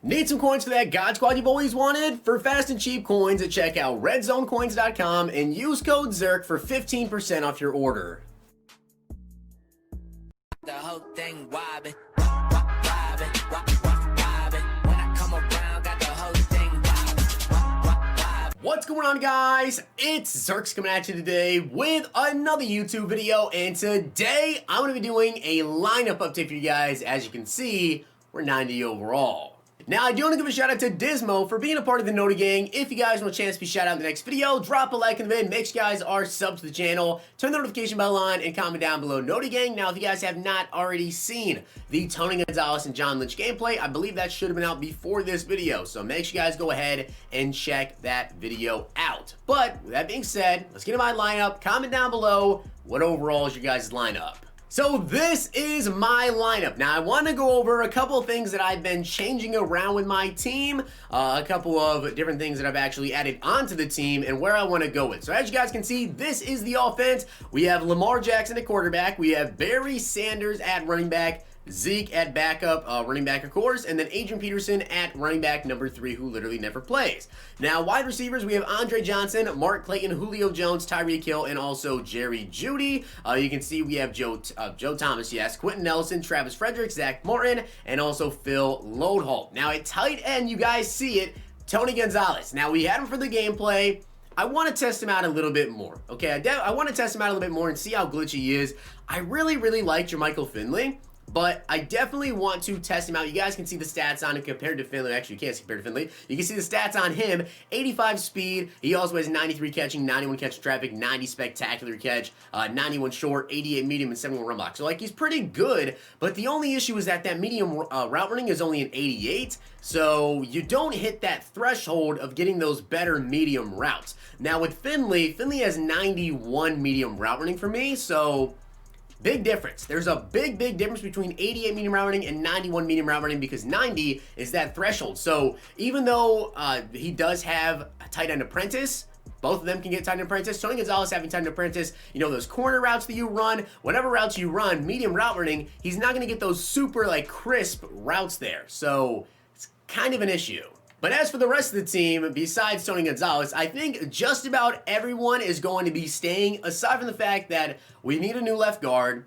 Need some coins for that God Squad you've always wanted? For fast and cheap coins, check out redzonecoins.com and use code ZERK for 15% off your order. The whole thing wobbin', wobbin', wobbin'. When I come around, got the whole thing wobbin'. What's going on, guys? It's Zirksee coming at you today with another YouTube video, and today I'm going to be doing a lineup update for you guys. As you can see, we're 90 overall. Now, I do want to give a shout out to Dismo for being a part of the Noti Gang. If you guys want a chance to be shouted out in the next video, drop a like in the vid, make sure you guys are subbed to the channel, turn the notification bell on, and comment down below Noti Gang. Now, if you guys have not already seen the Tony Gonzalez and John Lynch gameplay, I believe that should have been out before this video, so make sure you guys go ahead and check that video out. But with that being said, let's get into my lineup. Comment down below what overall is your guys' lineup. So this is my lineup. Now I want to go over a couple of things that I've been changing around with my team, a couple of different things that I've actually added onto the team and where I want to go with. So as you guys can see, this is the offense. We have Lamar Jackson at quarterback. We have Barry Sanders at running back. Zeke at backup, running back of course, and then Adrian Peterson at running back number 3, who literally never plays. Now, wide receivers, we have Andre Johnson, Mark Clayton, Julio Jones, Tyreek Hill, and also Jerry Jeudy. You can see we have Joe Thomas, yes, Quentin Nelson, Travis Frederick, Zach Martin, and also Phil Loadholt. Now, at tight end, you guys see it, Tony Gonzalez. Now, we had him for the gameplay. I want to test him out a little bit more, okay? I want to test him out a little bit more and see how glitchy he is. I really like Jermichael Finley, but I definitely want to test him out. You guys can see the stats on him compared to Finley. Actually, you can't compare to Finley. You can see the stats on him. 85 speed. He also has 93 catching, 91 catch traffic, 90 spectacular catch, 91 short, 88 medium, and 71 run block. So, like, he's pretty good, but the only issue is that medium route running is only an 88, so you don't hit that threshold of getting those better medium routes. Now, with Finley has 91 medium route running for me, so big difference. There's a big difference between 88 medium route running and 91 medium route running because 90 is that threshold. So even though he does have a tight end apprentice, both of them can get tight end apprentice. Tony Gonzalez having tight end apprentice, you know, those corner routes that you run, whatever routes you run, medium route running, he's not going to get those super like crisp routes there. So it's kind of an issue. But as for the rest of the team, besides Tony Gonzalez, I think just about everyone is going to be staying, aside from the fact that we need a new left guard.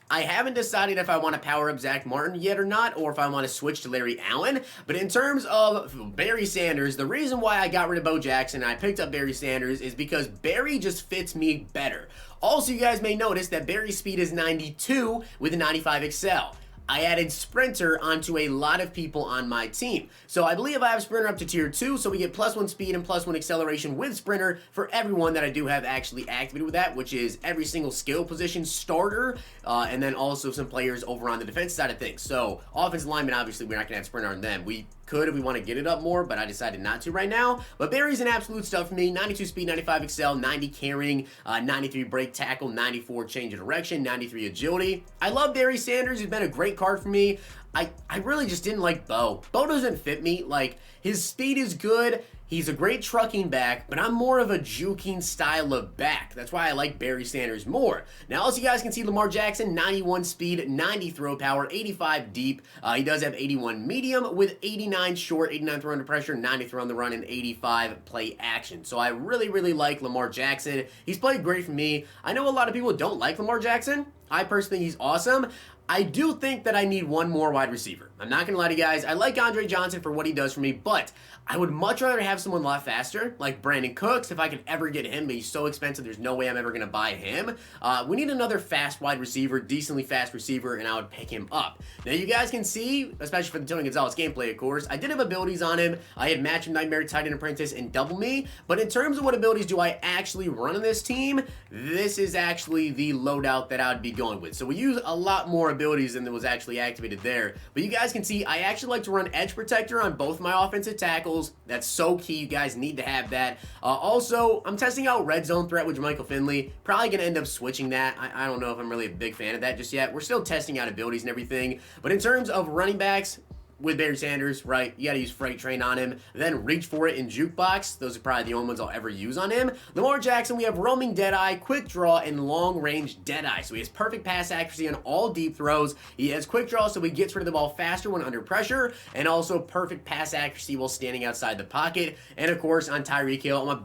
I haven't decided if I want to power up Zach Martin yet or not, or if I want to switch to Larry Allen. But in terms of Barry Sanders, the reason why I got rid of Bo Jackson and I picked up Barry Sanders is because Barry just fits me better. Also, you guys may notice that Barry's speed is 92 with a 95 Excel. I added Sprinter onto a lot of people on my team. So I believe I have Sprinter up to tier 2, so we get +1 speed and +1 acceleration with Sprinter for everyone that I do have actually activated with that, which is every single skill position starter, and then also some players over on the defense side of things. So offensive linemen, obviously, we're not going to have Sprinter on them. We could if we want to get it up more, but I decided not to right now. But Barry's an absolute stud for me. 92 speed, 95 excel, 90 carrying, 93 break tackle, 94 change of direction, 93 agility. I love Barry Sanders. He's been a great card for me. I really just didn't like Bo. Bo doesn't fit me. Like, his speed is good. He's a great trucking back, but I'm more of a juking style of back. That's why I like Barry Sanders more. Now, as you guys can see, Lamar Jackson, 91 speed, 90 throw power, 85 deep. He does have 81 medium with 89 short, 89 throw under pressure, 90 throw on the run, and 85 play action. So I really like Lamar Jackson. He's played great for me. I know a lot of people don't like Lamar Jackson. I personally think he's awesome. I do think that I need one more wide receiver. I'm not going to lie to you guys. I like Andre Johnson for what he does for me, but I would much rather have someone a lot faster, like Brandon Cooks, if I could ever get him, but he's so expensive, there's no way I'm ever going to buy him. We need another fast wide receiver, decently fast receiver, and I would pick him up. Now, you guys can see, especially for the Tony Gonzalez gameplay, of course, I did have abilities on him. I had Match of Nightmare, Tight End Apprentice, and Double Me, but in terms of what abilities do I actually run on this team, this is actually the loadout that I would be going with. So we use a lot more abilities than was actually activated there. But you guys can see I actually like to run Edge Protector on both my offensive tackles. That's so key. You guys need to have that. Also, I'm testing out Red Zone Threat with Jermichael Finley. Probably going to end up switching that. I don't know if I'm really a big fan of that just yet. We're still testing out abilities and everything. But in terms of running backs, with Barry Sanders, right? You got to use Freight Train on him. Then Reach For It and Jukebox. Those are probably the only ones I'll ever use on him. Lamar Jackson, we have Roaming Deadeye, Quick Draw, and Long Range Deadeye. So he has perfect pass accuracy on all deep throws. He has Quick Draw, so he gets rid of the ball faster when under pressure, and also perfect pass accuracy while standing outside the pocket. And of course, on Tyreek Hill,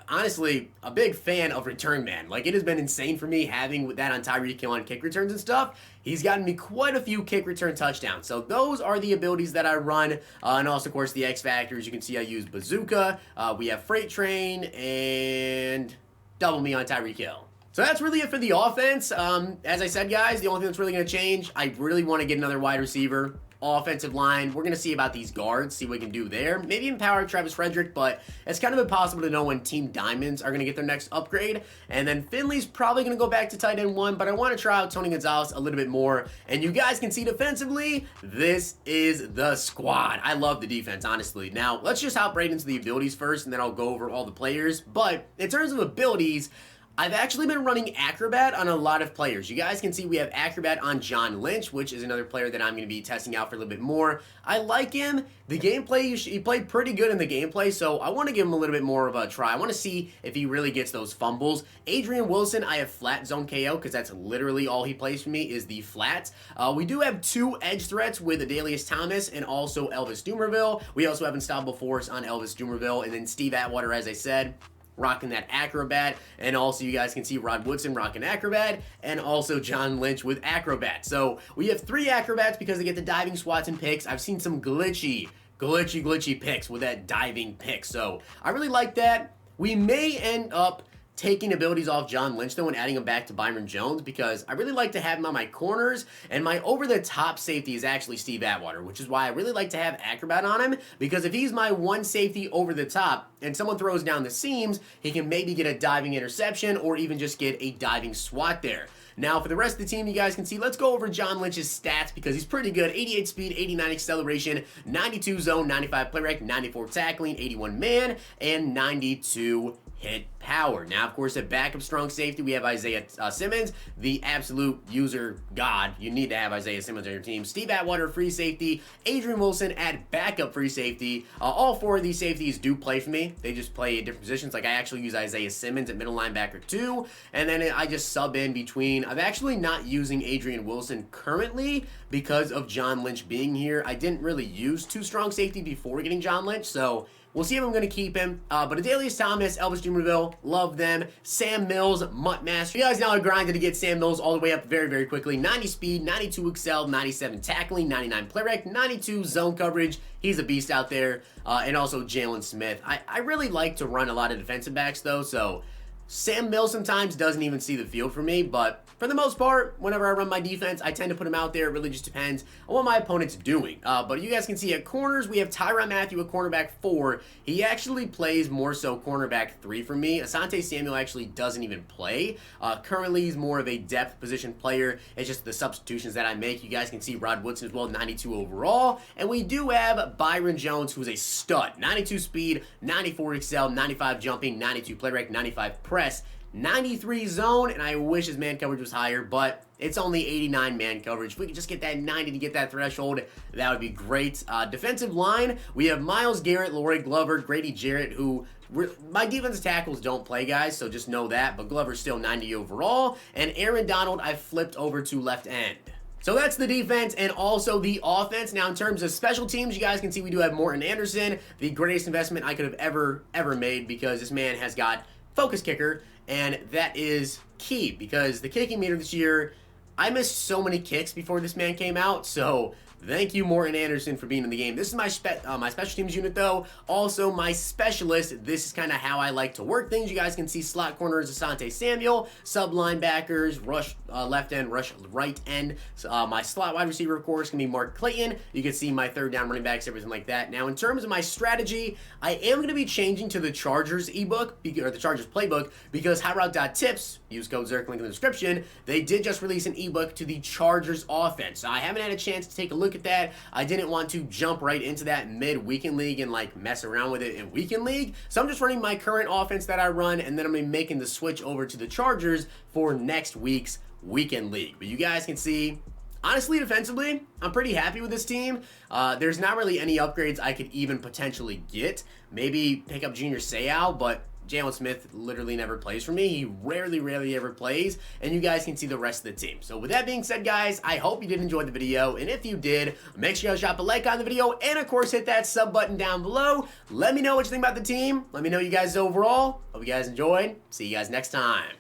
honestly, a big fan of Return Man. Like, it has been insane for me having that on Tyreek Hill on kick returns and stuff. He's gotten me quite a few kick return touchdowns. So those are the abilities that I run. And also, of course, the X Factors. You can see I use Bazooka. We have Freight Train and Double Me on Tyreek Hill. So that's really it for the offense. As I said, guys, the only thing that's really going to change, I really want to get another wide receiver. Offensive line, we're going to see about these guards, see what we can do there. Maybe empower Travis Frederick, but it's kind of impossible to know when Team Diamonds are going to get their next upgrade. And then Finley's probably going to go back to tight end 1, but I want to try out Tony Gonzalez a little bit more. And you guys can see defensively, this is the squad. I love the defense, honestly. Now, let's just hop right into the abilities first, and then I'll go over all the players. But in terms of abilities, I've actually been running Acrobat on a lot of players. You guys can see we have Acrobat on John Lynch, which is another player that I'm going to be testing out for a little bit more. I like him. The gameplay, he played pretty good in the gameplay, so I want to give him a little bit more of a try. I want to see if he really gets those fumbles. Adrian Wilson, I have flat zone KO because that's literally all he plays for me is the flats. We do have 2 edge threats with Adalius Thomas and also Elvis Dumerville. We also have Unstoppable Force on Elvis Dumerville, and then Steve Atwater, as I said, rocking that Acrobat, and also you guys can see Rod Woodson rocking Acrobat, and also John Lynch with Acrobat. So we have 3 Acrobats because they get the diving swats and picks. I've seen some glitchy picks with that diving pick, so I really like that. We may end up taking abilities off John Lynch, though, and adding him back to Byron Jones, because I really like to have him on my corners, and my over-the-top safety is actually Steve Atwater, which is why I really like to have Acrobat on him, because if he's my one safety over the top, and someone throws down the seams, he can maybe get a diving interception, or even just get a diving swat there. Now, for the rest of the team, you guys can see, let's go over John Lynch's stats, because he's pretty good. 88 speed, 89 acceleration, 92 zone, 95 play rec, 94 tackling, 81 man, and 92 hit power. Now, of course, at backup strong safety, we have Isaiah Simmons, the absolute user god. You need to have Isaiah Simmons on your team. Steve Atwater, free safety. Adrian Wilson at backup free safety. All 4 of these safeties do play for me. They just play at different positions. Like, I actually use Isaiah Simmons at middle linebacker too, and then I just sub in between. I'm actually not using Adrian Wilson currently because of John Lynch being here. I didn't really use 2 strong safety before getting John Lynch, so we'll see if I'm going to keep him. But Adalius Thomas, Elvis Dumerville, love them. Sam Mills, Mutt Master. You guys know I grinded to get Sam Mills all the way up very, very quickly. 90 speed, 92 excel, 97 tackling, 99 play rec, 92 zone coverage. He's a beast out there. And also Jalen Smith. I really like to run a lot of defensive backs, though, so Sam Mills sometimes doesn't even see the field for me, but for the most part, whenever I run my defense, I tend to put him out there. It really just depends on what my opponent's doing. But you guys can see at corners, we have Tyrann Mathieu at cornerback 4. He actually plays more so cornerback 3 for me. Asante Samuel actually doesn't even play. Currently, he's more of a depth position player. It's just the substitutions that I make. You guys can see Rod Woodson as well, 92 overall. And we do have Byron Jones, who's a stud. 92 speed, 94 excel, 95 jumping, 92 play rec, 95 press, 93 zone, and I wish his man coverage was higher, but it's only 89 man coverage. If we could just get that 90 to get that threshold, that would be great. Defensive line, we have Myles Garrett, Laurie Glover, Grady Jarrett, who my defensive tackles don't play, guys, so just know that, but Glover's still 90 overall, and Aaron Donald, I flipped over to left end. So that's the defense and also the offense. Now, in terms of special teams, you guys can see we do have Morton Anderson, the greatest investment I could have ever made, because this man has got focus kicker, and that is key because the kicking meter this year, I missed so many kicks before this man came out, so thank you, Morton Anderson, for being in the game. This is my special teams unit, though. Also, my specialist. This is kind of how I like to work things. You guys can see slot corners, Asante Samuel, sub linebackers, rush left end, rush right end. My slot wide receiver, of course, can be Mark Clayton. You can see my third down running backs, everything like that. Now, in terms of my strategy, I am going to be changing to the Chargers ebook, or the Chargers playbook, because HotRoute.tips, use code Zirk, link in the description, they did just release an ebook to the Chargers offense. I haven't had a chance to take a look at that. I didn't want to jump right into that mid-weekend league and like mess around with it in weekend league. So I'm just running my current offense that I run, and then I'm going to be making the switch over to the Chargers for next week's weekend league. But you guys can see honestly, defensively, I'm pretty happy with this team. There's not really any upgrades I could even potentially get. Maybe pick up Junior Seau, but Jalen Smith literally never plays for me. He rarely ever plays, and you guys can see the rest of the team. So with that being said, guys, I hope you did enjoy the video, and if you did, make sure you guys drop a like on the video, and of course, hit that sub button down below. Let me know what you think about the team. Let me know you guys overall. Hope you guys enjoyed. See you guys next time.